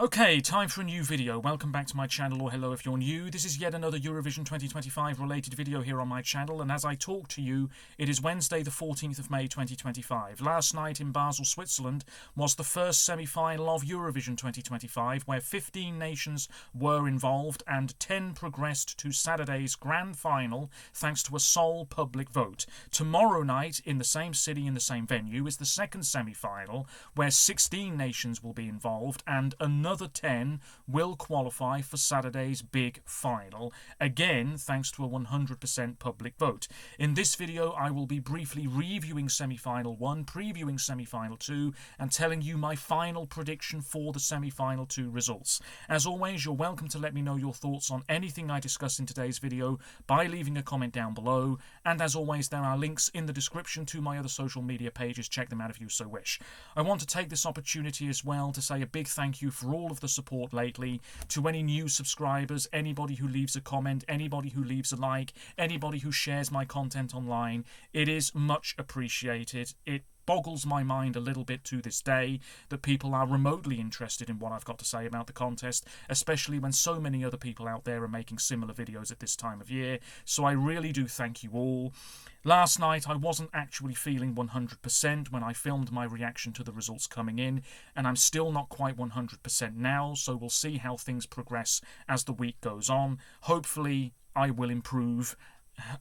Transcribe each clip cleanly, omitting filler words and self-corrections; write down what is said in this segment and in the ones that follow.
Okay, time for a new video. Welcome back to my channel, or hello if you're new. This is yet another Eurovision 2025 related video here on my channel, and as I talk to you, it is Wednesday the 14th of May 2025. Last night in Basel, Switzerland was the first semi-final of Eurovision 2025, where 15 nations were involved and 10 progressed to Saturday's grand final thanks to a sole public vote. Tomorrow night, in the same city, in the same venue, is the second semi-final, where 16 nations will be involved and another 10 will qualify for Saturday's big final, again thanks to a 100% public vote. In this video I will be briefly reviewing semi-final 1, previewing semi-final 2 and telling you my final prediction for the semi-final 2 results. As always, you're welcome to let me know your thoughts on anything I discuss in today's video by leaving a comment down below, and as always there are links in the description to my other social media pages. Check them out if you so wish. I want to take this opportunity as well to say a big thank you for all of the support lately, to any new subscribers, anybody who leaves a comment, anybody who leaves a like, anybody who shares my content online. It is much appreciated. It boggles my mind a little bit to this day that people are remotely interested in what I've got to say about the contest, especially when so many other people out there are making similar videos at this time of year. So I really do thank you all. Last night I wasn't actually feeling 100% when I filmed my reaction to the results coming in, and I'm still not quite 100% now, so we'll see how things progress as the week goes on. Hopefully I will improve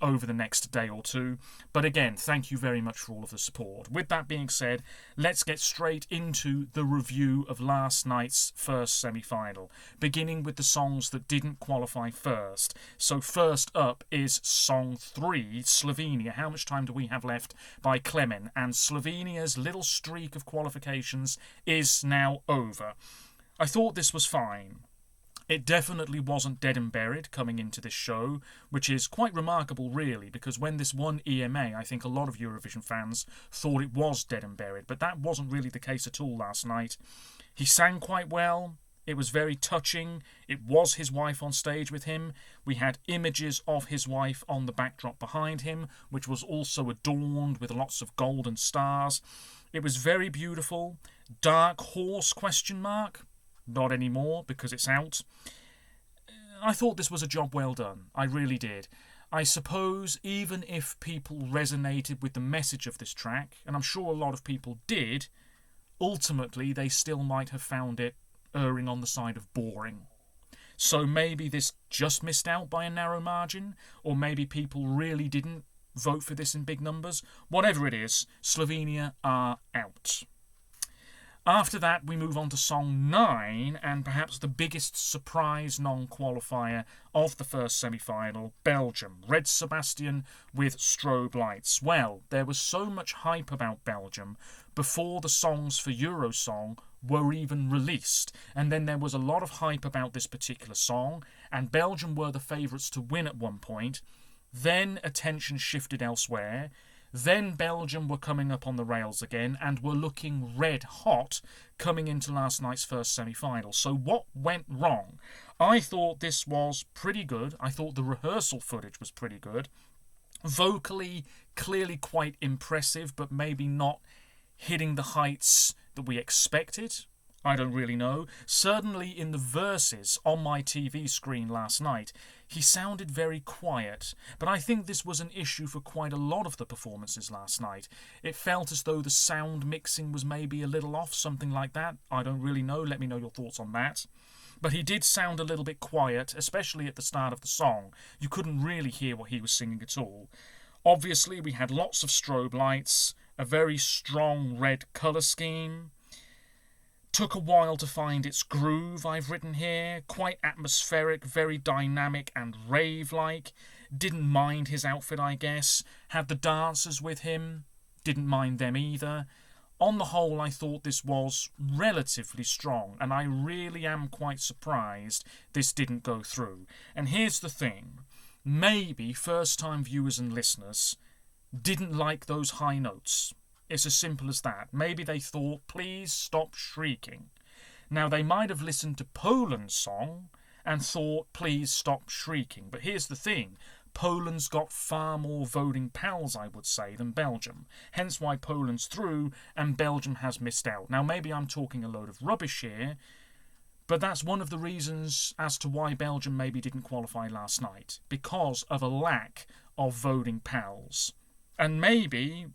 over the next day or two, but again, thank you very much for all of the support. With that being said, let's get straight into the review of last night's first semi-final, beginning with the songs that didn't qualify first. So first up is song 3, Slovenia. How much time do we have left? By Clemen, and Slovenia's little streak of qualifications is now over. I thought this was fine. It definitely wasn't dead and buried coming into this show, which is quite remarkable really, because when this won EMA, I think a lot of Eurovision fans thought it was dead and buried, but that wasn't really the case at all last night. He sang quite well. It was very touching. It was his wife on stage with him. We had images of his wife on the backdrop behind him, which was also adorned with lots of golden stars. It was very beautiful. Dark Horse ? Not anymore, because it's out. I thought this was a job well done. I really did. I suppose even if people resonated with the message of this track, and I'm sure a lot of people did, ultimately they still might have found it erring on the side of boring. So maybe this just missed out by a narrow margin, or maybe people really didn't vote for this in big numbers. Whatever it is, Slovenia are out. After that, we move on to song 9, and perhaps the biggest surprise non-qualifier of the first semi-final, Belgium. Red Sebastian with Strobe Lights. Well, there was so much hype about Belgium before the songs for Eurosong were even released, and then there was a lot of hype about this particular song, and Belgium were the favourites to win at one point. Then attention shifted elsewhere. Then Belgium were coming up on the rails again and were looking red hot coming into last night's first semi-final. So what went wrong? I thought this was pretty good. I thought the rehearsal footage was pretty good. Vocally, clearly quite impressive, but maybe not hitting the heights that we expected. I don't really know. Certainly in the verses on my TV screen last night, he sounded very quiet, but I think this was an issue for quite a lot of the performances last night. It felt as though the sound mixing was maybe a little off, something like that. I don't really know. Let me know your thoughts on that. But he did sound a little bit quiet, especially at the start of the song. You couldn't really hear what he was singing at all. Obviously, we had lots of strobe lights, a very strong red colour scheme. Took a while to find its groove, I've written here. Quite atmospheric, very dynamic and rave-like. Didn't mind his outfit, I guess. Had the dancers with him. Didn't mind them either. On the whole, I thought this was relatively strong, and I really am quite surprised this didn't go through. And here's the thing. Maybe first-time viewers and listeners didn't like those high notes. It's as simple as that. Maybe they thought, please stop shrieking. Now, they might have listened to Poland's song and thought, please stop shrieking. But here's the thing. Poland's got far more voting pals, I would say, than Belgium. Hence why Poland's through and Belgium has missed out. Now, maybe I'm talking a load of rubbish here, But that's one of the reasons as to why Belgium maybe didn't qualify last night, because of a lack of voting pals. And maybe,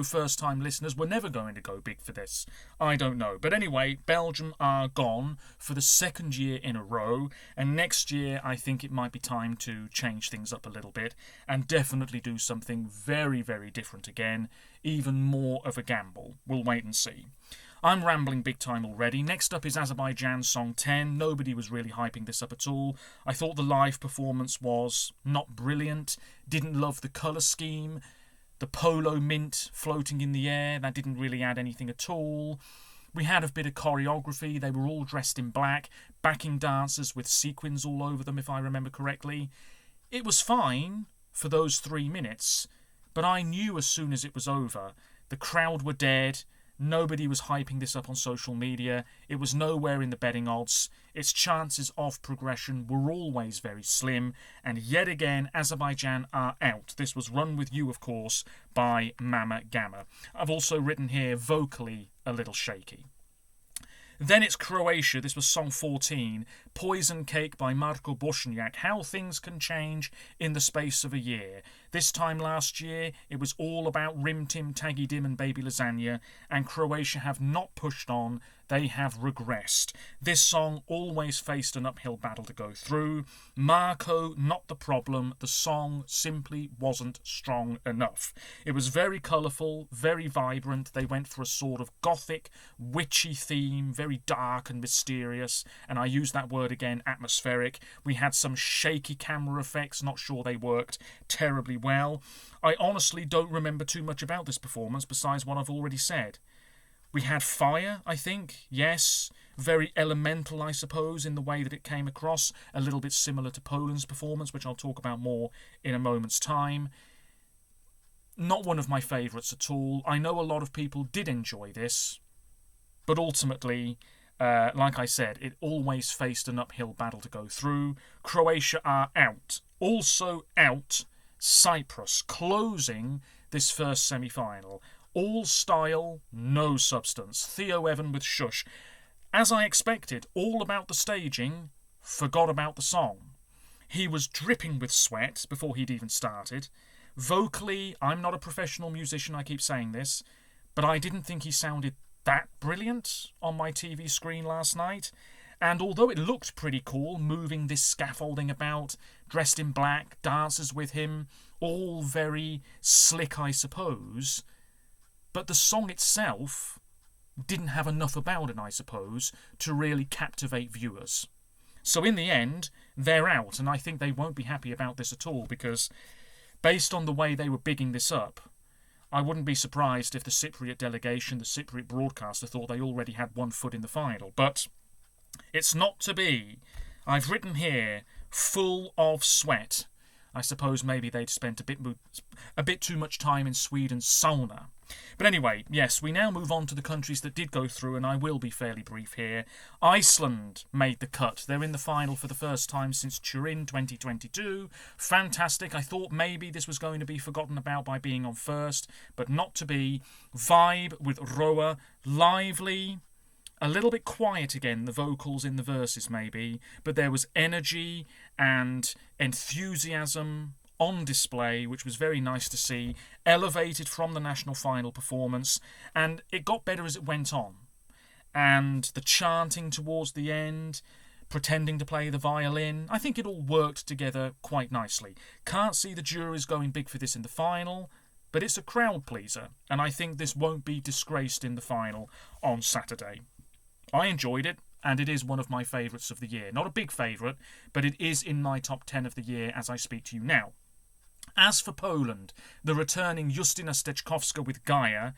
first-time listeners were never going to go big for this. I don't know. But anyway, Belgium are gone for the second year in a row, and next year I think it might be time to change things up a little bit and definitely do something very, very different again, even more of a gamble. We'll wait and see. I'm rambling big time already. Next up is Azerbaijan Song 10. Nobody was really hyping this up at all. I thought the live performance was not brilliant, didn't love the colour scheme. The polo mint floating in the air, that didn't really add anything at all. We had a bit of choreography. They were all dressed in black, backing dancers with sequins all over them, if I remember correctly. It was fine for those 3 minutes, but I knew as soon as it was over, the crowd were dead. Nobody was hyping this up on social media. It was nowhere in the betting odds. Its chances of progression were always very slim. And yet again, Azerbaijan are out. This was Run With You, of course, by Mama Gamma. I've also written here, vocally a little shaky. Then it's Croatia. This was Song 14, Poison Cake by Marko Bošnjak. How things can change in the space of a year. This time last year, it was all about Rim Tim, Taggy Dim and Baby Lasagna, and Croatia have not pushed on, they have regressed. This song always faced an uphill battle to go through. Marco, not the problem. The song simply wasn't strong enough. It was very colourful, very vibrant. They went for a sort of gothic, witchy theme, very dark and mysterious, and I use that word again, atmospheric. We had some shaky camera effects, not sure they worked terribly well. I honestly don't remember too much about this performance besides what I've already said. We had fire, I think, yes, very elemental, I suppose, in the way that it came across, a little bit similar to Poland's performance, which I'll talk about more in a moment's time. Not one of my favourites at all. I know a lot of people did enjoy this, but ultimately, like I said, it always faced an uphill battle to go through. Croatia are out. Also out, Cyprus, closing this first semi-final. All style, no substance. Theo Evan with Shush. As I expected, all about the staging, forgot about the song. He was dripping with sweat before he'd even started. Vocally, I'm not a professional musician, I keep saying this, but I didn't think he sounded that brilliant on my TV screen last night. And although it looked pretty cool, moving this scaffolding about, dressed in black, dancers with him, all very slick, I suppose, but the song itself didn't have enough about it, I suppose, to really captivate viewers. So in the end, they're out, and I think they won't be happy about this at all, because based on the way they were bigging this up, I wouldn't be surprised if the Cypriot delegation, the Cypriot broadcaster, thought they already had one foot in the final. But it's not to be. I've written here, full of sweat. I suppose maybe they'd spent a bit too much time in Sweden's sauna. But anyway, yes, we now move on to the countries that did go through, and I will be fairly brief here. Iceland made the cut. They're in the final for the first time since Turin 2022. Fantastic. I thought maybe this was going to be forgotten about by being on first, but not to be. Vibe with Roa. Lively. A little bit quiet again, the vocals in the verses maybe, but there was energy and enthusiasm on display, which was very nice to see, elevated from the national final performance, and it got better as it went on. And the chanting towards the end, pretending to play the violin, I think it all worked together quite nicely. Can't see the juries going big for this in the final, but it's a crowd pleaser, and I think this won't be disgraced in the final on Saturday. I enjoyed it, and it is one of my favourites of the year. Not a big favourite, but it is in my top 10 of the year as I speak to you now. As for Poland, the returning Justyna Steczkowska with Gaia,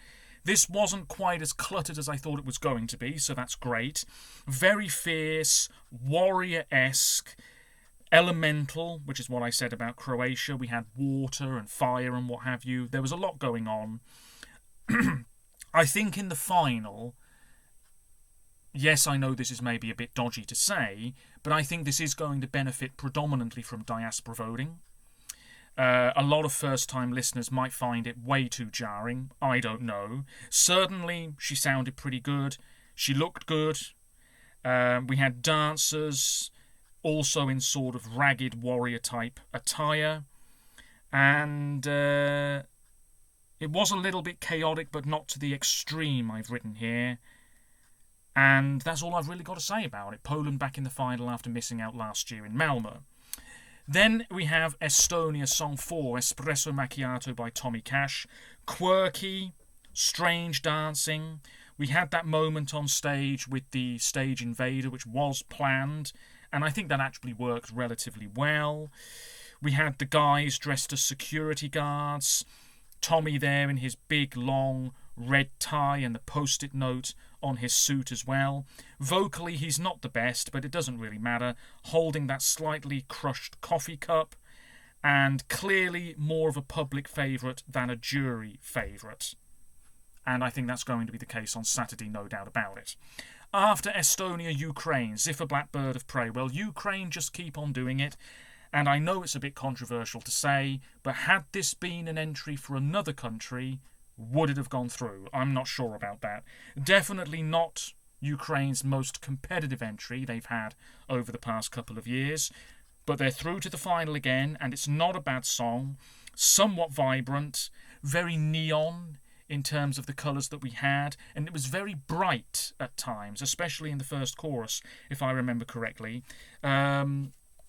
this wasn't quite as cluttered as I thought it was going to be, so that's great. Very fierce, warrior-esque, elemental, which is what I said about Croatia. We had water and fire and what have you. There was a lot going on. I think in the final, yes, I know this is maybe a bit dodgy to say, but I think this is going to benefit predominantly from diaspora voting. A lot of first-time listeners might find it way too jarring. I don't know. Certainly, she sounded pretty good. She looked good. We had dancers also in sort of ragged warrior type attire. And it was a little bit chaotic, but not to the extreme, I've written here. And that's all I've really got to say about it. Poland back in the final after missing out last year in Malmö. Then we have Estonia Song 4, Espresso Macchiato by Tommy Cash. Quirky, strange dancing. We had that moment on stage with the stage invader, which was planned, and I think that actually worked relatively well. We had the guys dressed as security guards. Tommy there in his big, long red tie and the post-it note on his suit as well. Vocally, he's not the best, but it doesn't really matter. Holding that slightly crushed coffee cup, and clearly more of a public favourite than a jury favourite. And I think that's going to be the case on Saturday, no doubt about it. After Estonia, Ukraine, Ziffer Blackbird of Prey. Well, Ukraine just keep on doing it. And I know it's a bit controversial to say, but had this been an entry for another country, would it have gone through? I'm not sure about that. Definitely not Ukraine's most competitive entry they've had over the past couple of years. But they're through to the final again, and it's not a bad song. Somewhat vibrant, very neon in terms of the colours that we had, and it was very bright at times, especially in the first chorus, if I remember correctly.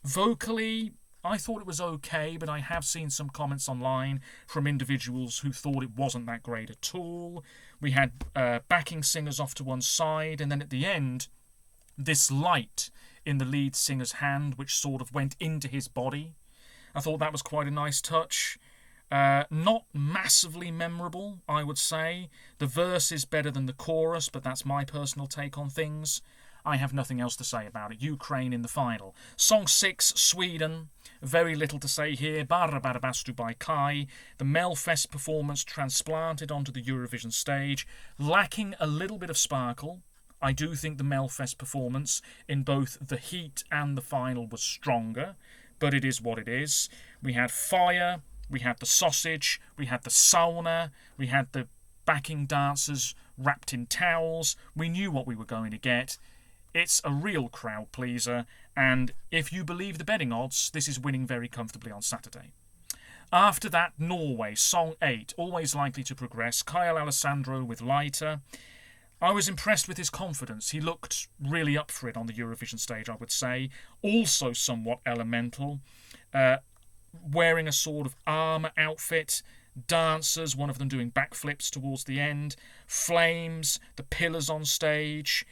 Vocally, I thought it was okay, but I have seen some comments online from individuals who thought it wasn't that great at all. We had backing singers off to one side, and then at the end, this light in the lead singer's hand, which sort of went into his body. I thought that was quite a nice touch. Not massively memorable, I would say. The verse is better than the chorus, but that's my personal take on things. I have nothing else to say about it. Ukraine in the final. Song 6, Sweden. Very little to say here. Barra Barabastu by Kai. The Melfest performance transplanted onto the Eurovision stage. Lacking a little bit of sparkle. I do think the Melfest performance in both the heat and the final was stronger. But it is what it is. We had fire. We had the sausage. We had the sauna. We had the backing dancers wrapped in towels. We knew what we were going to get. It's a real crowd pleaser, and if you believe the betting odds, this is winning very comfortably on Saturday. After that, Norway, Song 8, always likely to progress. Kyle Alessandro with Lighter. I was impressed with his confidence. He looked really up for it on the Eurovision stage, I would say. Also somewhat elemental. Wearing a sort of armour outfit. Dancers, one of them doing backflips towards the end. Flames, the pillars on stage.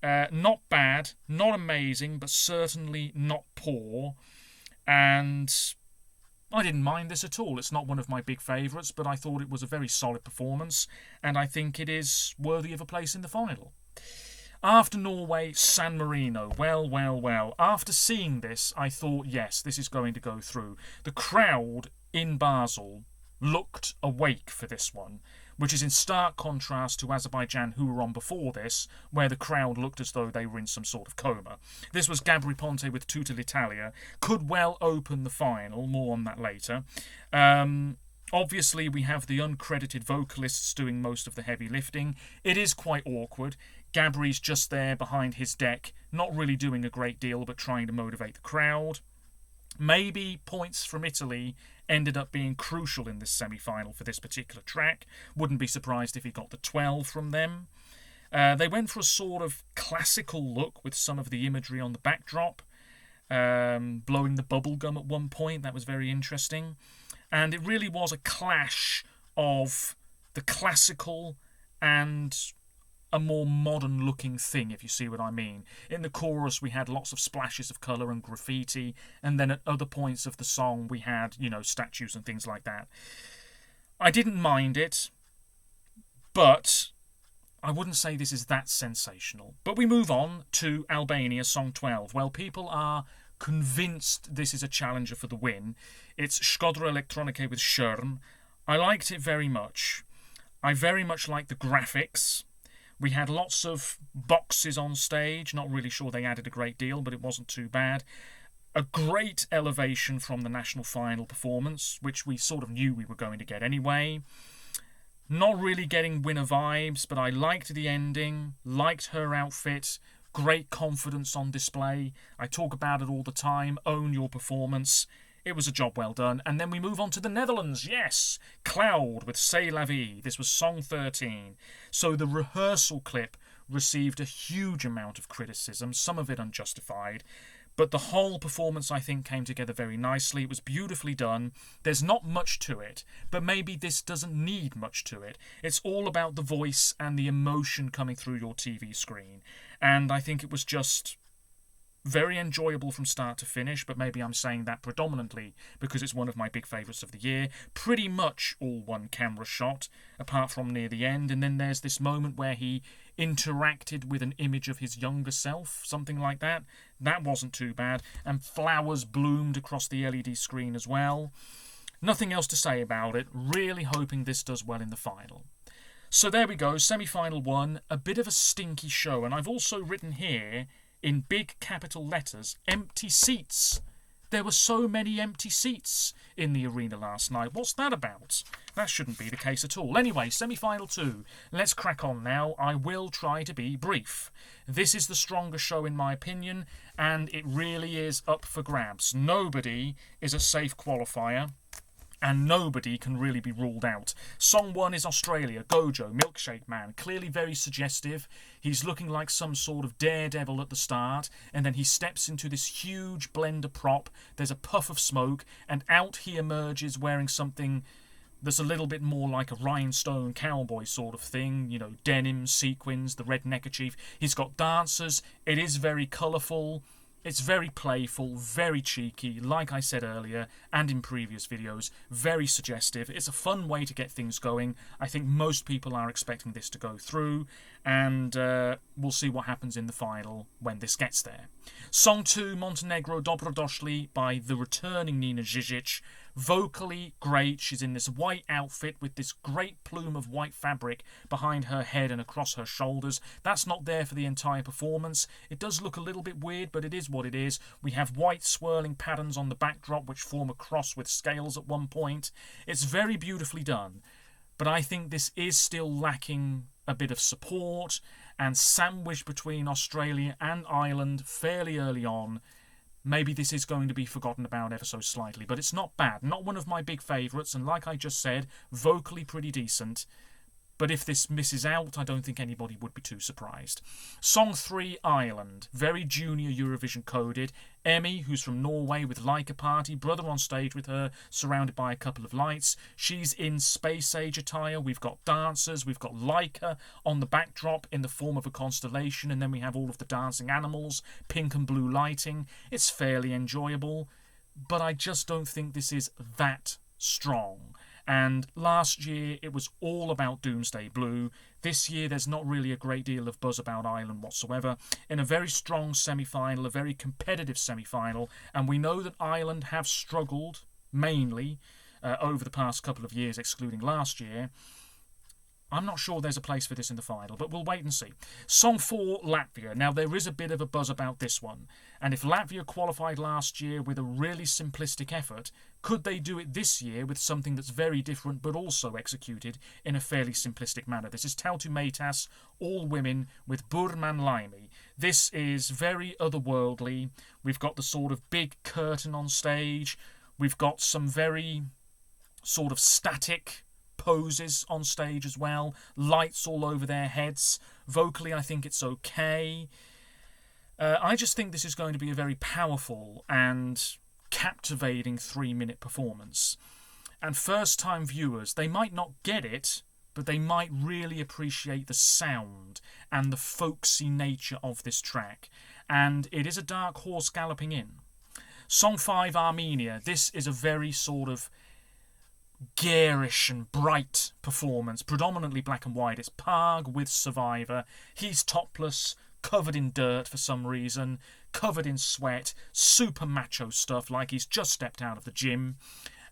Not bad, not amazing, but certainly not poor. And I didn't mind this at all. It's not one of my big favourites, but I thought it was a very solid performance, and I think it is worthy of a place in the final. After Norway, San Marino. Well. After seeing this, I thought, yes, this is going to go through. The crowd in Basel looked awake for this one, which is in stark contrast to Azerbaijan, who were on before this, where the crowd looked as though they were in some sort of coma. This was Gabri Ponte with Tutta l'Italia. Could well open the final, more on that later. Obviously, we have the uncredited vocalists doing most of the heavy lifting. It is quite awkward. Gabri's just there behind his deck, not really doing a great deal, but trying to motivate the crowd. Maybe points from Italy ended up being crucial in this semi-final for this particular track. Wouldn't be surprised if he got the 12 from them. They went for a sort of classical look with some of the imagery on the backdrop. Blowing the bubble gum at one point. That was very interesting. And it really was a clash of the classical and a more modern looking thing, if you see what I mean. In the chorus we had lots of splashes of colour and graffiti, and then at other points of the song we had, statues and things like that. I didn't mind it, but I wouldn't say this is that sensational. But we move on to Albania, Song 12. Well, people are convinced this is a challenger for the win. It's Shkodra Elektronike with Shurm. I liked it very much. I very much like the graphics. We had lots of boxes on stage. Not really sure they added a great deal, but it wasn't too bad. A great elevation from the national final performance, which we sort of knew we were going to get anyway. Not really getting winner vibes, but I liked the ending, liked her outfit, great confidence on display. I talk about it all the time. Own your performance. It was a job well done. And then we move on to the Netherlands. Yes, Cloud with C'est la vie. This was song 13. So the rehearsal clip received a huge amount of criticism, some of it unjustified. But the whole performance, I think, came together very nicely. It was beautifully done. There's not much to it, but maybe this doesn't need much to it. It's all about the voice and the emotion coming through your TV screen. And I think it was just very enjoyable from start to finish, but maybe I'm saying that predominantly because it's one of my big favourites of the year. Pretty much all one camera shot, apart from near the end, and then there's this moment where he interacted with an image of his younger self, something like that. That wasn't too bad, and flowers bloomed across the LED screen as well. Nothing else to say about it, really hoping this does well in the final. So there we go, semi-final 1, a bit of a stinky show, and I've also written here, in big capital letters, empty seats. There were so many empty seats in the arena last night. What's that about? That shouldn't be the case at all. Anyway, semi-final 2. Let's crack on now. I will try to be brief. This is the stronger show in my opinion, and it really is up for grabs. Nobody is a safe qualifier, and nobody can really be ruled out. Song 1 is Australia, Gojo, Milkshake Man, clearly very suggestive. He's looking like some sort of daredevil at the start, and then he steps into this huge blender prop. There's a puff of smoke, and out he emerges wearing something that's a little bit more like a rhinestone cowboy sort of thing, you know, denim, sequins, the red neckerchief. He's got dancers. It is very colourful. It's very playful, very cheeky, like I said earlier and in previous videos, very suggestive. It's a fun way to get things going. I think most people are expecting this to go through, and we'll see what happens in the final when this gets there. Song 2, Montenegro, Dobrodošli by the returning Nina Žižić. Vocally great. She's in this white outfit with this great plume of white fabric behind her head and across her shoulders. That's not there for the entire performance. It does look a little bit weird, but it is what it is. We have white swirling patterns on the backdrop which form a cross with scales at one point. It's very beautifully done, but I think this is still lacking a bit of support, and sandwiched between Australia and Ireland fairly early on. Maybe this is going to be forgotten about ever so slightly, but it's not bad. Not one of my big favourites, and like I just said, vocally pretty decent. But if this misses out, I don't think anybody would be too surprised. Song 3, Ireland. Very junior Eurovision coded. Emmy, who's from Norway with Like a Party, brother on stage with her, surrounded by a couple of lights. She's in space age attire. We've got dancers. We've got Leica on the backdrop in the form of a constellation. And then we have all of the dancing animals, pink and blue lighting. It's fairly enjoyable, but I just don't think this is that strong. And last year it was all about Doomsday Blue. This year there's not really a great deal of buzz about Ireland whatsoever. In a very strong semi-final, a very competitive semi-final, and we know that Ireland have struggled mainly over the past couple of years, excluding last year. I'm not sure there's a place for this in the final, but we'll wait and see. Song 4, Latvia. Now, there is a bit of a buzz about this one, and if Latvia qualified last year with a really simplistic effort, could they do it this year with something that's very different but also executed in a fairly simplistic manner? This is Tautu Meitas, All Women with Burman Laimi. This is very otherworldly. We've got the sort of big curtain on stage. We've got some very sort of static poses on stage as well, lights all over their heads. Vocally, I think it's okay. I just think this is going to be a very powerful and captivating 3-minute performance. And first-time viewers, they might not get it, but they might really appreciate the sound and the folksy nature of this track. And it is a dark horse galloping in. Song 5, Armenia. This is a very sort of garish and bright performance, predominantly black and white. It's Parg with Survivor. He's topless, covered in dirt for some reason, covered in sweat, super macho stuff, like he's just stepped out of the gym.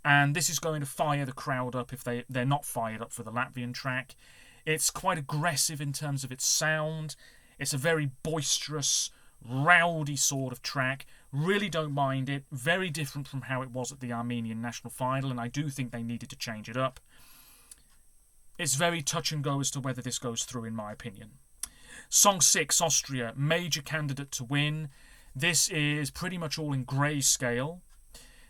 And this is going to fire the crowd up if they're not fired up for the Latvian track. It's quite aggressive in terms of its sound. It's a very boisterous, rowdy sort of track. Really don't mind it. Very different from how it was at the Armenian national final, and I do think they needed to change it up. It's very touch and go as to whether this goes through, in my opinion. Song 6, Austria, major candidate to win. This is pretty much all in grayscale.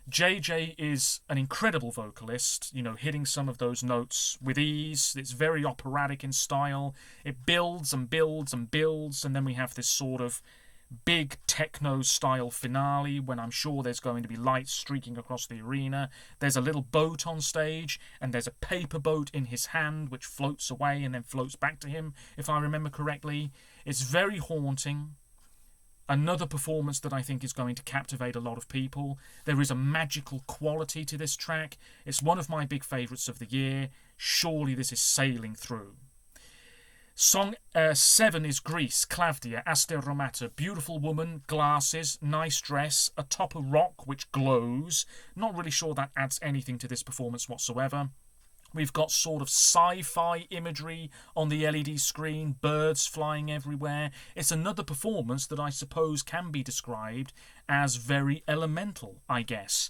JJ is an incredible vocalist, hitting some of those notes with ease. It's very operatic in style. It builds and builds and builds, and then we have this sort of big techno-style finale when I'm sure there's going to be lights streaking across the arena. There's a little boat on stage, and there's a paper boat in his hand which floats away and then floats back to him, if I remember correctly. It's very haunting. Another performance that I think is going to captivate a lot of people. There is a magical quality to this track. It's one of my big favourites of the year. Surely this is sailing through. Song 7 is Greece, Klavdia, Asteromata. Beautiful woman, glasses, nice dress, atop a rock which glows. Not really sure that adds anything to this performance whatsoever. We've got sort of sci-fi imagery on the LED screen, birds flying everywhere. It's another performance that I suppose can be described as very elemental, I guess.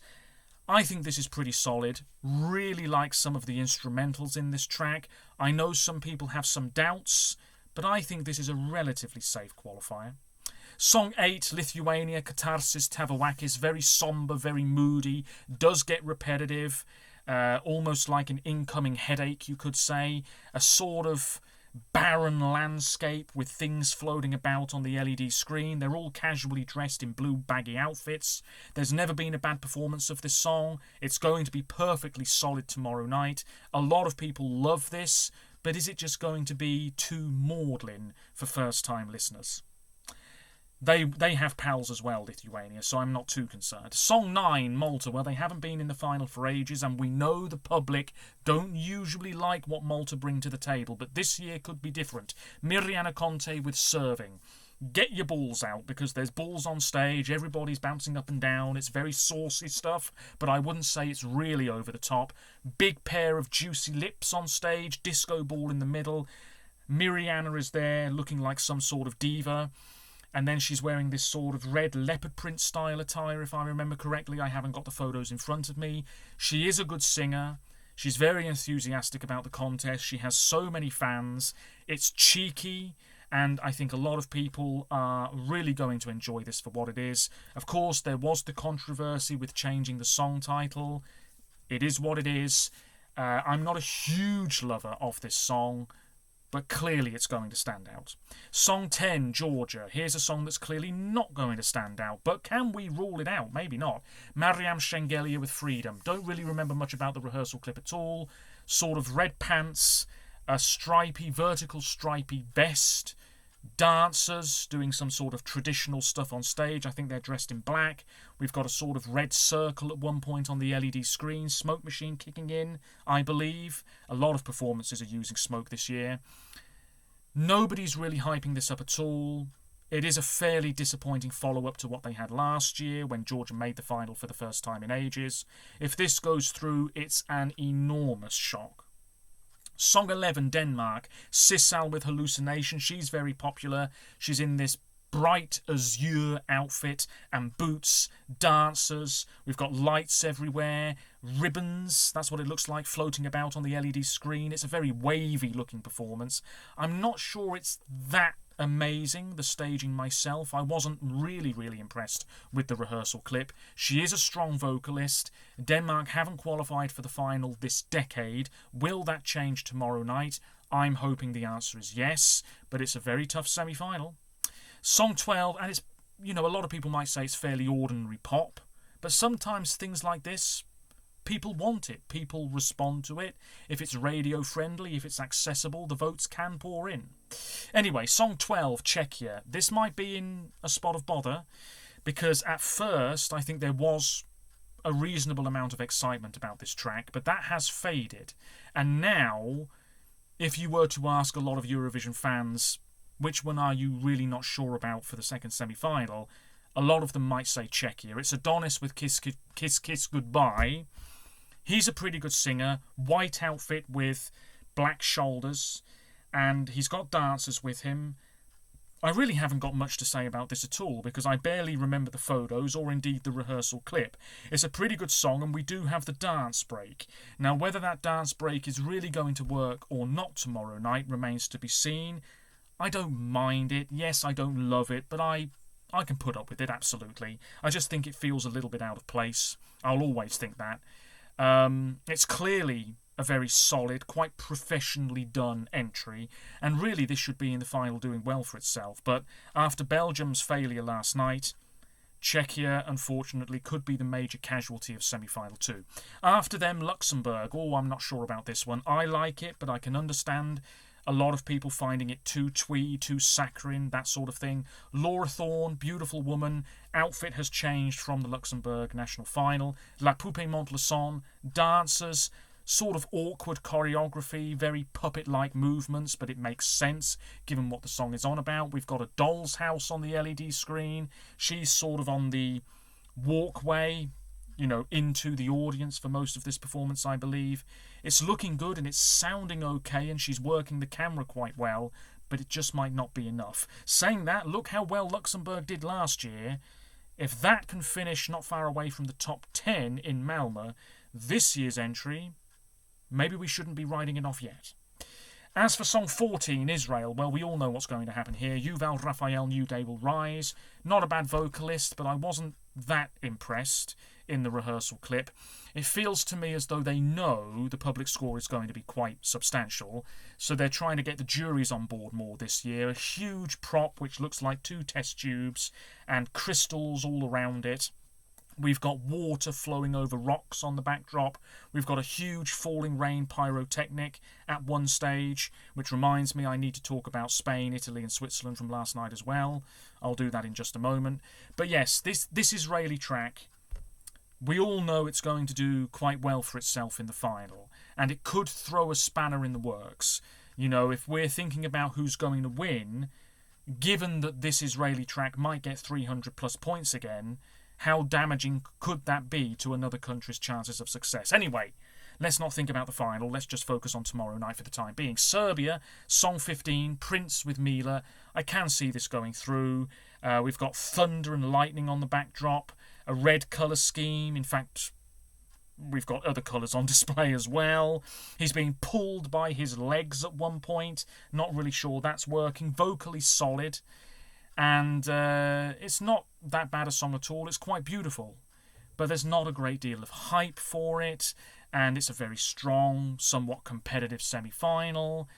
I think this is pretty solid. Really like some of the instrumentals in this track. I know some people have some doubts, but I think this is a relatively safe qualifier. Song 8, Lithuania, Katarsis Tavawakis. Very somber, very moody. Does get repetitive. Almost like an incoming headache, you could say. A sort of barren landscape with things floating about on the LED screen. They're all casually dressed in blue baggy outfits. There's never been a bad performance of this song. It's going to be perfectly solid tomorrow night. A lot of people love this, but is it just going to be too maudlin for first-time listeners? They have pals as well, Lithuania, so I'm not too concerned. Song 9, Malta. Well, they haven't been in the final for ages, and we know the public don't usually like what Malta bring to the table, but this year could be different. Mirjana Conte with Serving. Get your balls out, because there's balls on stage, everybody's bouncing up and down, it's very saucy stuff, but I wouldn't say it's really over the top. Big pair of juicy lips on stage, disco ball in the middle. Mirjana is there, looking like some sort of diva. And then she's wearing this sort of red leopard print style attire, if I remember correctly. I haven't got the photos in front of me. She is a good singer. She's very enthusiastic about the contest. She has so many fans. It's cheeky, and I think a lot of people are really going to enjoy this for what it is. Of course, there was the controversy with changing the song title. It is what it is. I'm not a huge lover of this song, but clearly it's going to stand out. Song 10, Georgia. Here's a song that's clearly not going to stand out, but can we rule it out? Maybe not. Mariam Shengelia with Freedom. Don't really remember much about the rehearsal clip at all. Sort of red pants, a vertical stripy vest, dancers doing some sort of traditional stuff on stage. I think they're dressed in black. We've got a sort of red circle at one point on the LED screen. Smoke machine kicking in, I believe. A lot of performances are using smoke this year. Nobody's really hyping this up at all. It is a fairly disappointing follow-up to what they had last year when Georgia made the final for the first time in ages. If this goes through, it's an enormous shock. Song 11, Denmark. Sissal with Hallucination. She's very popular. She's in this bright azure outfit and boots, dancers. We've got lights everywhere, ribbons. That's what it looks like floating about on the LED screen. It's a very wavy looking performance. I'm not sure it's that amazing, the staging myself. I wasn't really impressed with the rehearsal clip. She is a strong vocalist. Denmark haven't qualified for the final this decade. Will that change tomorrow night? I'm hoping the answer is yes, but it's a very tough semi-final. Song 12, and it's, a lot of people might say it's fairly ordinary pop, but sometimes things like this, people want it. People respond to it. If it's radio friendly, if it's accessible, the votes can pour in. Anyway, Song 12, Czechia. This might be in a spot of bother, because at first I think there was a reasonable amount of excitement about this track, but that has faded. And now, if you were to ask a lot of Eurovision fans, which one are you really not sure about for the second semi-final, a lot of them might say Czechia. It's Adonis with Kiss Kiss Kiss Goodbye. He's a pretty good singer, white outfit with black shoulders, and he's got dancers with him. I really haven't got much to say about this at all, because I barely remember the photos or indeed the rehearsal clip. It's a pretty good song, and we do have the dance break. Now, whether that dance break is really going to work or not tomorrow night remains to be seen. I don't mind it. Yes, I don't love it, but I can put up with it, absolutely. I just think it feels a little bit out of place. I'll always think that. It's clearly a very solid, quite professionally done entry, and really this should be in the final doing well for itself. But after Belgium's failure last night, Czechia, unfortunately, could be the major casualty of semi-final 2. After them, Luxembourg. Oh, I'm not sure about this one. I like it, but I can understand a lot of people finding it too twee, too saccharine, that sort of thing. Laura Thorne, beautiful woman. Outfit has changed from the Luxembourg national final. La Poupée monte le son. Dancers. Sort of awkward choreography, very puppet-like movements, but it makes sense given what the song is on about. We've got a doll's house on the LED screen. She's sort of on the walkway, into the audience for most of this performance, I believe. It's looking good and it's sounding okay, and she's working the camera quite well, but it just might not be enough. Saying that, look how well Luxembourg did last year. If that can finish not far away from the top 10 in Malmö, this year's entry, maybe we shouldn't be writing it off yet. As for Song 14, Israel, well, we all know what's going to happen here. Yuval Raphael New Day will rise. Not a bad vocalist, but I wasn't that impressed in the rehearsal clip. It feels to me as though they know the public score is going to be quite substantial, so they're trying to get the juries on board more this year. A huge prop which looks like 2 test tubes and crystals all around it. We've got water flowing over rocks on the backdrop. We've got a huge falling rain pyrotechnic at one stage, which reminds me I need to talk about Spain, Italy and Switzerland from last night as well. I'll do that in just a moment. But yes, this Israeli track, we all know it's going to do quite well for itself in the final, and it could throw a spanner in the works. If we're thinking about who's going to win, given that this Israeli track might get 300 plus points again, how damaging could that be to another country's chances of success? Anyway, let's not think about the final. Let's just focus on tomorrow night for the time being. Serbia, Song 15, Prince with Mila. I can see this going through. We've got thunder and lightning on the backdrop, a red colour scheme. In fact, we've got other colours on display as well. He's being pulled by his legs at one point. Not really sure that's working. Vocally solid. And it's not that bad a song at all. It's quite beautiful. But there's not a great deal of hype for it. And it's a very strong, somewhat competitive semi-final.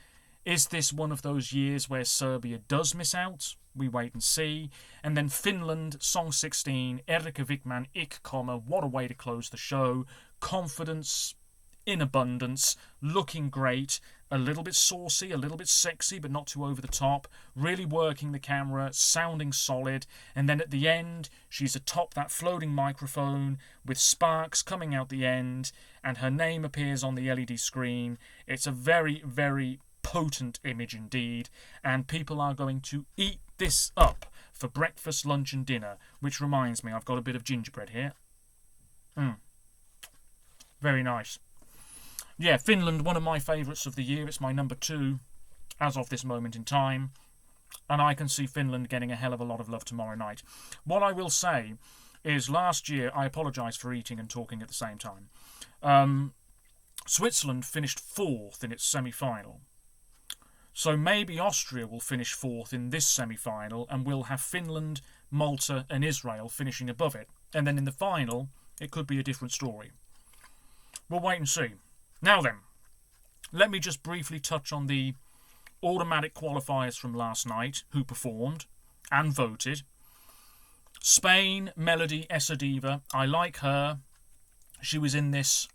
Is this one of those years where Serbia does miss out? We wait and see. And then Finland, Song 16, Erika Wickman, Ik Kommer. What a way to close the show. Confidence in abundance, looking great, a little bit saucy, a little bit sexy, but not too over the top, really working the camera, sounding solid, and then at the end, she's atop that floating microphone with sparks coming out the end, and her name appears on the LED screen. It's a very, very potent image indeed, and people are going to eat this up for breakfast, lunch and dinner, which reminds me, I've got a bit of gingerbread here. Very nice. Yeah, Finland, one of my favourites of the year. It's my number 2 as of this moment in time. And I can see Finland getting a hell of a lot of love tomorrow night. What I will say is last year, I apologise for eating and talking at the same time. Switzerland finished 4th in its semi-final. So maybe Austria will finish 4th in this semi-final and we'll have Finland, Malta and Israel finishing above it. And then in the final, it could be a different story. We'll wait and see. Now then, let me just briefly touch on the automatic qualifiers from last night who performed and voted. Spain, Melody Esadiva. I like her. She was in this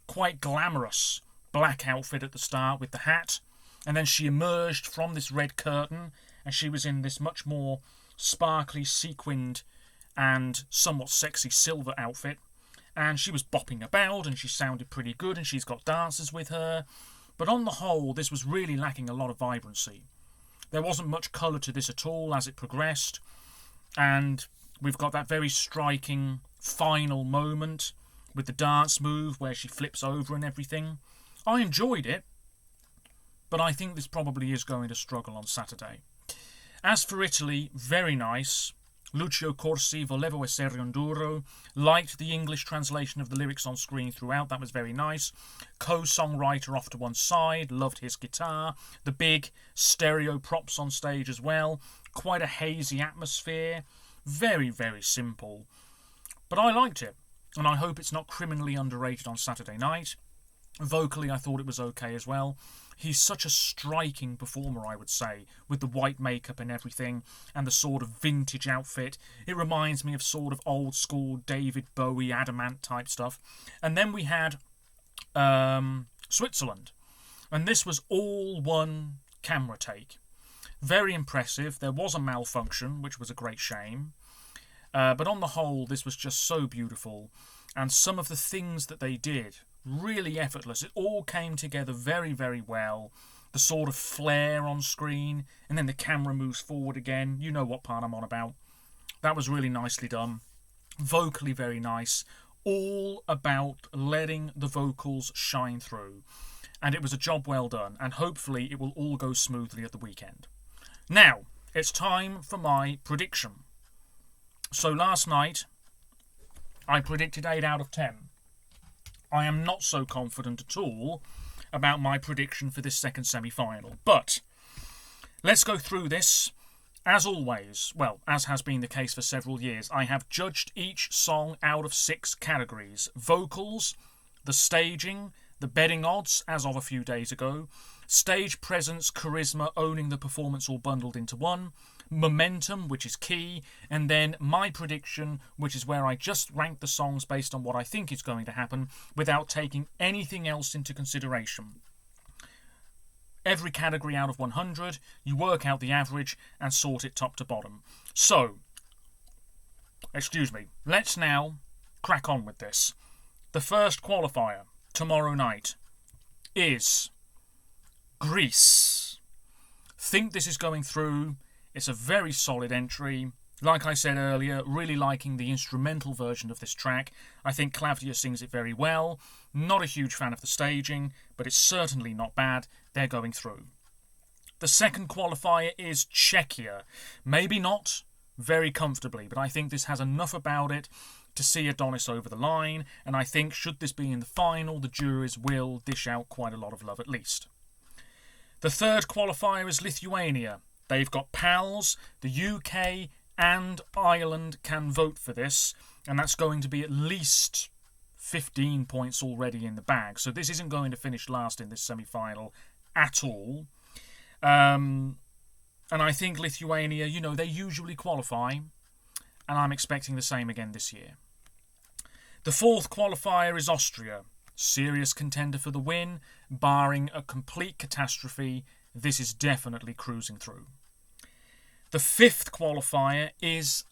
quite glamorous black outfit at the start with the hat, and then she emerged from this red curtain and she was in this much more sparkly, sequined and somewhat sexy silver outfit. And she was bopping about and she sounded pretty good and she's got dancers with her. But on the whole, this was really lacking a lot of vibrancy. There wasn't much colour to this at all as it progressed. And we've got that very striking final moment with the dance move where she flips over and everything. I enjoyed it, but I think this probably is going to struggle on Saturday. As for Italy, very nice. Lucio Corsi, Volevo essere un duro. Liked the English translation of the lyrics on screen throughout. That was very nice. Co-songwriter off to one side. Loved his guitar. The big stereo props on stage as well. Quite a hazy atmosphere. Very, very simple. But I liked it. And I hope it's not criminally underrated on Saturday night. Vocally, I thought it was okay as well. He's such a striking performer, I would say, with the white makeup and everything, and the sort of vintage outfit. It reminds me of sort of old school David Bowie, Adamant type stuff. And then we had Switzerland, and this was all one camera take. Very impressive. There was a malfunction, which was a great shame. But on the whole, this was just so beautiful. And some of the things that they did, really effortless. It all came together very, very well. The sort of flare on screen, and then the camera moves forward again. You know what part I'm on about. That was really nicely done. Vocally very nice. All about letting the vocals shine through. And it was a job well done. And hopefully it will all go smoothly at the weekend. Now, it's time for my prediction. So last night, I predicted 8 out of 10. I am not so confident at all about my prediction for this second semi-final. But let's go through this. As always, well, as has been the case for several years, I have judged each song out of 6 categories. Vocals, the staging, the betting odds, as of a few days ago, stage presence, charisma, owning the performance all bundled into one, momentum, which is key, and then my prediction, which is where I just rank the songs based on what I think is going to happen without taking anything else into consideration. Every category out of 100, you work out the average and sort it top to bottom. So, let's now crack on with this. The first qualifier, tomorrow night, is Greece. Think this is going through. It's a very solid entry. Like I said earlier, really liking the instrumental version of this track. I think Claudia sings it very well. Not a huge fan of the staging, but it's certainly not bad. They're going through. The second qualifier is Czechia. Maybe not very comfortably, but I think this has enough about it to see Adonis over the line, and I think should this be in the final, the juries will dish out quite a lot of love at least. The third qualifier is Lithuania. They've got pals, the UK and Ireland can vote for this, and that's going to be at least 15 points already in the bag. So this isn't going to finish last in this semi-final at all. And I think Lithuania, they usually qualify, and I'm expecting the same again this year. The fourth qualifier is Austria. Serious contender for the win, barring a complete catastrophe. This is definitely cruising through. The fifth qualifier is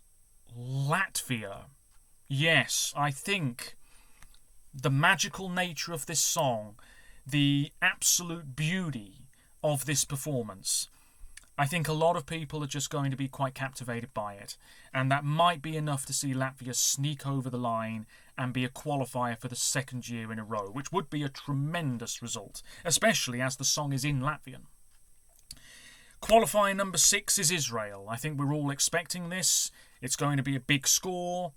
Latvia. Yes, I think the magical nature of this song, the absolute beauty of this performance, I think a lot of people are just going to be quite captivated by it. And that might be enough to see Latvia sneak over the line and be a qualifier for the second year in a row, which would be a tremendous result, especially as the song is in Latvian. Qualifier number 6 is Israel. I think we're all expecting this. It's going to be a big score,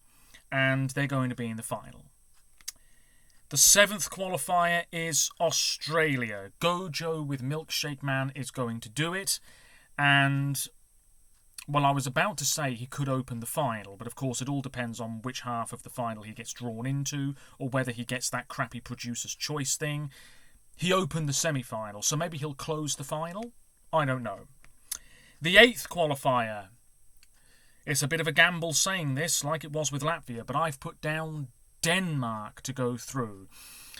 and they're going to be in the final. The 7th qualifier is Australia. Gojo with Milkshake Man is going to do it, and, well, I was about to say he could open the final, but of course it all depends on which half of the final he gets drawn into, or whether he gets that crappy producer's choice thing. He opened the semi-final, so maybe he'll close the final? I don't know. The 8th qualifier. It's a bit of a gamble saying this, like it was with Latvia, but I've put down Denmark to go through.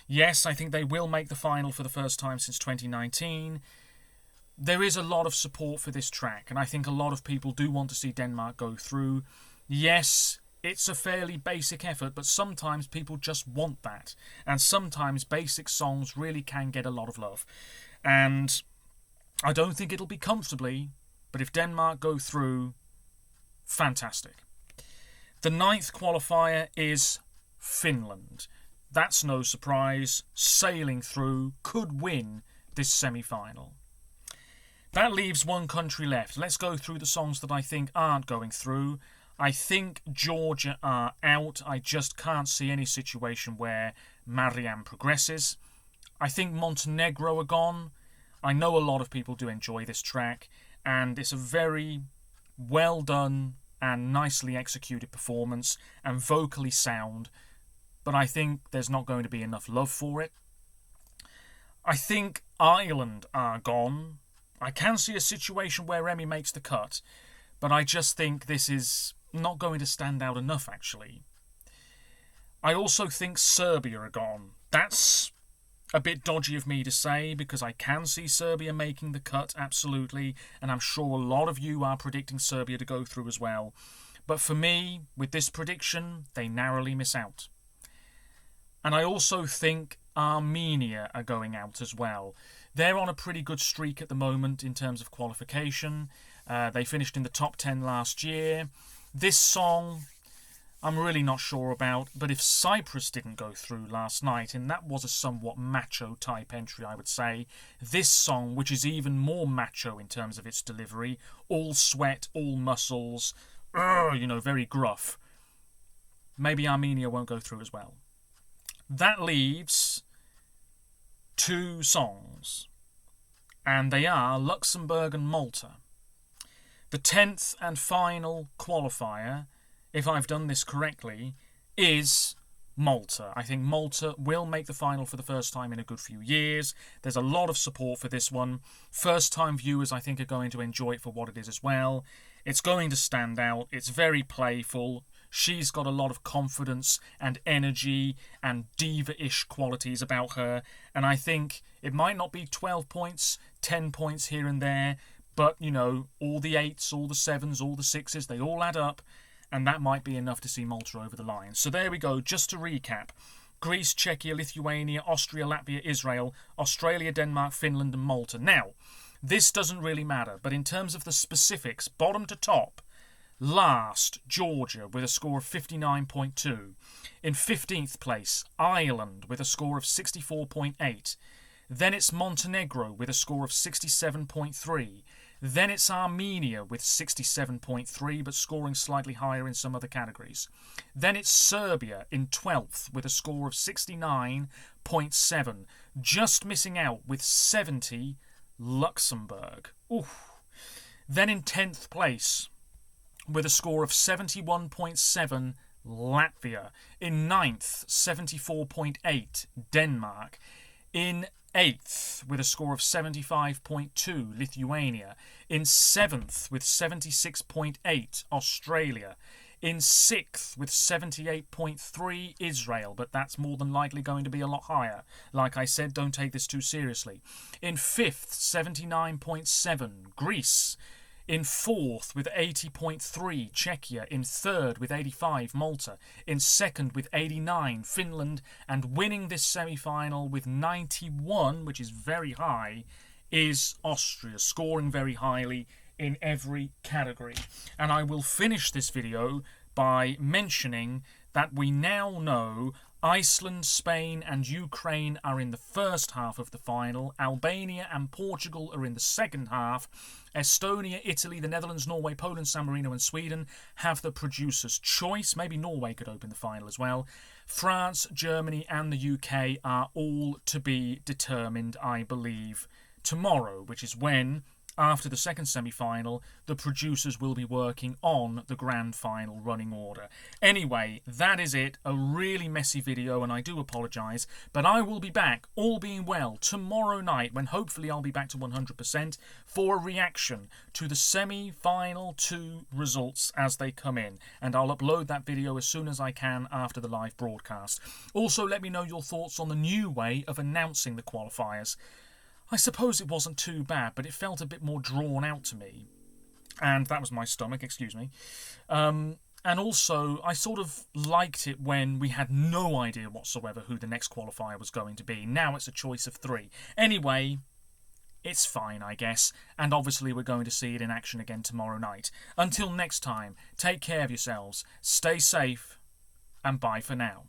Yes, I think they will make the final for the first time since 2019. There is a lot of support for this track, and I think a lot of people do want to see Denmark go through. Yes, it's a fairly basic effort, but sometimes people just want that. And sometimes basic songs really can get a lot of love. And I don't think it'll be comfortably, but if Denmark go through, fantastic. The 9th qualifier is Finland. That's no surprise. Sailing through, could win this semi-final. That leaves one country left. Let's go through the songs that I think aren't going through. I think Georgia are out. I just can't see any situation where Mariam progresses. I think Montenegro are gone. I know a lot of people do enjoy this track, and it's a very well done and nicely executed performance and vocally sound, but I think there's not going to be enough love for it. I think Ireland are gone. I can see a situation where Remy makes the cut, but I just think this is not going to stand out enough, actually. I also think Serbia are gone. That's a bit dodgy of me to say, because I can see Serbia making the cut, absolutely, and I'm sure a lot of you are predicting Serbia to go through as well. But for me, with this prediction, they narrowly miss out. And I also think Armenia are going out as well. They're on a pretty good streak at the moment in terms of qualification. They finished in the top 10 last year. This song, I'm really not sure about, but if Cyprus didn't go through last night, and that was a somewhat macho type entry, I would say, this song, which is even more macho in terms of its delivery, all sweat, all muscles, very gruff, maybe Armenia won't go through as well. That leaves 2 songs, and they are Luxembourg and Malta. The 10th and final qualifier, if I've done this correctly, is Malta. I think Malta will make the final for the first time in a good few years. There's a lot of support for this one. First-time viewers, I think, are going to enjoy it for what it is as well. It's going to stand out. It's very playful. She's got a lot of confidence and energy and diva-ish qualities about her. And I think it might not be 12 points, 10 points here and there, but, all the 8s, all the 7s, all the 6s, they all add up. And that might be enough to see Malta over the line. So there we go, just to recap. Greece, Czechia, Lithuania, Austria, Latvia, Israel, Australia, Denmark, Finland and Malta. Now, this doesn't really matter, but in terms of the specifics, bottom to top, last, Georgia with a score of 59.2. In 15th place, Ireland with a score of 64.8. Then it's Montenegro with a score of 67.3. Then it's Armenia with 67.3, but scoring slightly higher in some other categories. Then it's Serbia in 12th with a score of 69.7. Just missing out with 70, Luxembourg. Oof. Then in 10th place with a score of 71.7, Latvia. In 9th, 74.8, Denmark. In 8th, with a score of 75.2, Lithuania. In 7th, with 76.8, Australia. In 6th, with 78.3, Israel, but that's more than likely going to be a lot higher. Like I said, don't take this too seriously. In 5th, 79.7, Greece. In 4th, with 80.3, Czechia. In 3rd, with 85, Malta. In 2nd, with 89, Finland. And winning this semi-final with 91, which is very high, is Austria, scoring very highly in every category. And I will finish this video by mentioning that we now know Iceland, Spain and Ukraine are in the first half of the final. Albania and Portugal are in the second half. Estonia, Italy, the Netherlands, Norway, Poland, San Marino and Sweden have the producer's choice. Maybe Norway could open the final as well. France, Germany and the UK are all to be determined, I believe, tomorrow, which is when, after the second semi-final, the producers will be working on the grand final running order. Anyway, that is it. A really messy video, and I do apologise, but I will be back, all being well, tomorrow night, when hopefully I'll be back to 100%, for a reaction to the semi-final 2 results as they come in, and I'll upload that video as soon as I can after the live broadcast. Also, let me know your thoughts on the new way of announcing the qualifiers. I suppose it wasn't too bad, but it felt a bit more drawn out to me. And that was my stomach, excuse me. And also, I sort of liked it when we had no idea whatsoever who the next qualifier was going to be. Now it's a choice of 3. Anyway, it's fine, I guess. And obviously we're going to see it in action again tomorrow night. Until next time, take care of yourselves, stay safe, and bye for now.